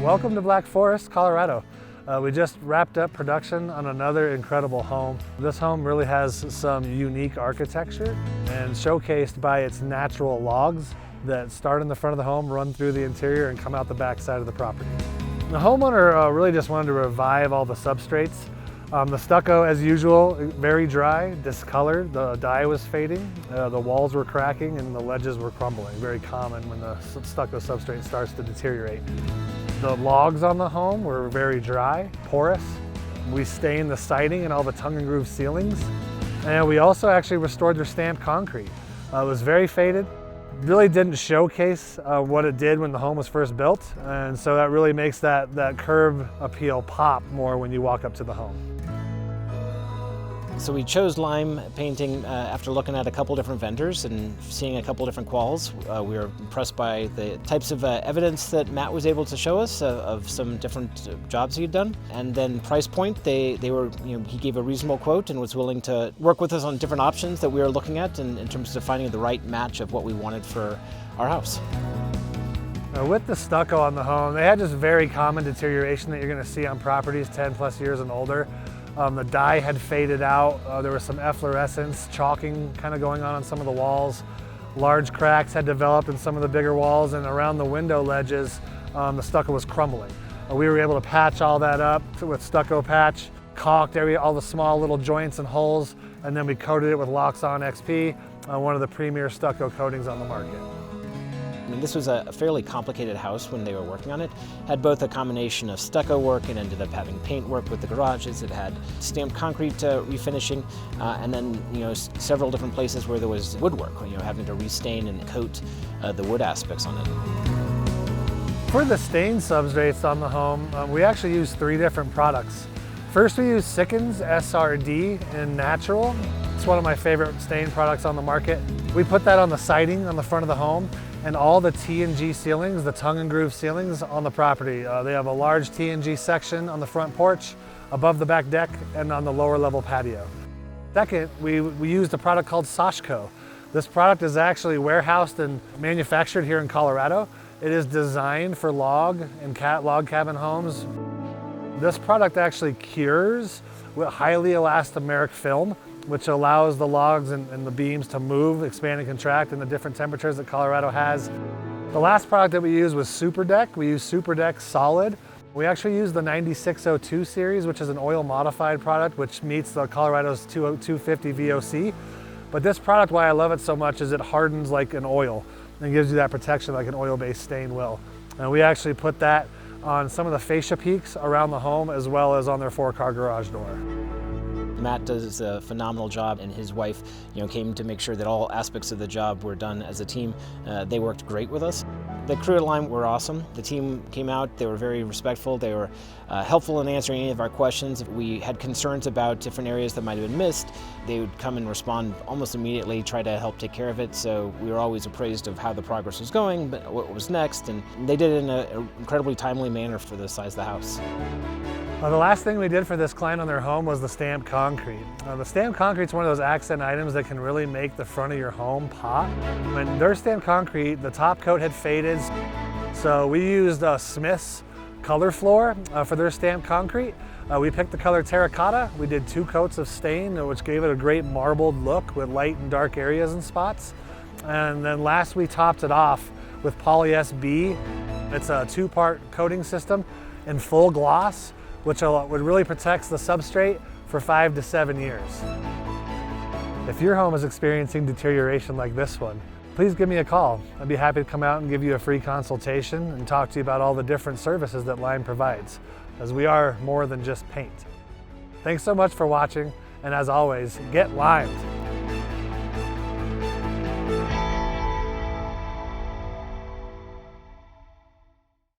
Welcome to Black Forest, Colorado. We just wrapped up production on another incredible home. This home really has some unique architecture and showcased by its natural logs that start in the front of the home, run through the interior, and come out the back side of the property. The homeowner really just wanted to revive all the substrates. The stucco, as usual, very dry, discolored. The dye was fading, the walls were cracking, and the ledges were crumbling. Very common when the stucco substrate starts to deteriorate. The logs on the home were very dry, porous. We stained the siding and all the tongue and groove ceilings. And we also actually restored their stamped concrete. It was very faded. Really didn't showcase what it did when the home was first built. And so that really makes that curb appeal pop more when you walk up to the home. So we chose lime painting after looking at a couple different vendors and seeing a couple different quals. We were impressed by the types of evidence that Matt was able to show us of some different jobs he'd done. And then price point, they were, he gave a reasonable quote and was willing to work with us on different options that we were looking at in terms of finding the right match of what we wanted for our house. With the stucco on the home, they had just very common deterioration that you're going to see on properties 10 plus years and older. The dye had faded out. There was some efflorescence, chalking kind of going on some of the walls. Large cracks had developed in some of the bigger walls, and around the window ledges, the stucco was crumbling. We were able to patch all that up with stucco patch, caulked all the small little joints and holes, and then we coated it with Loxon XP, one of the premier stucco coatings on the market. I mean, this was a fairly complicated house when they were working on it. Had both a combination of stucco work and ended up having paint work with the garages. It had stamped concrete refinishing, and then several different places where there was woodwork, having to restain and coat the wood aspects on it. For the stain substrates on the home, we actually used 3 different products. First, we used Sikkens SRD in natural. It's one of my favorite stain products on the market. We put that on the siding on the front of the home and all the T&G ceilings, the tongue and groove ceilings on the property. They have a large T&G section on the front porch, above the back deck, and on the lower level patio. Second, we used a product called Sascho. This product is actually warehoused and manufactured here in Colorado. It is designed for log and log cabin homes. This product actually cures with highly elastomeric film, which allows the logs and the beams to move, expand and contract in the different temperatures that Colorado has. The last product that we used was Super Deck. We used Super Deck Solid. We actually used the 9602 series, which is an oil modified product, which meets the Colorado's 250 VOC. But this product, why I love it so much, is it hardens like an oil and gives you that protection like an oil-based stain will. And we actually put that on some of the fascia peaks around the home, as well as on their 4-car garage door. Matt does a phenomenal job, and his wife came to make sure that all aspects of the job were done as a team. They worked great with us. The crew at Lime were awesome. The team came out, they were very respectful, they were helpful in answering any of our questions. If we had concerns about different areas that might have been missed, they would come and respond almost immediately, try to help take care of it. So we were always appraised of how the progress was going, but what was next, and they did it in an incredibly timely manner for the size of the house. The last thing we did for this client on their home was the stamped concrete. The stamped concrete is one of those accent items that can really make the front of your home pop. When their stamped concrete, the top coat had faded, so we used Smith's color floor for their stamped concrete. We picked the color terracotta. We did 2 coats of stain, which gave it a great marbled look with light and dark areas and spots. And then last we topped it off with Poly SB. It's a 2-part coating system in full gloss, which really protects the substrate for 5 to 7 years. If your home is experiencing deterioration like this one, please give me a call. I'd be happy to come out and give you a free consultation and talk to you about all the different services that Lime provides, as we are more than just paint. Thanks so much for watching, and as always, get limed.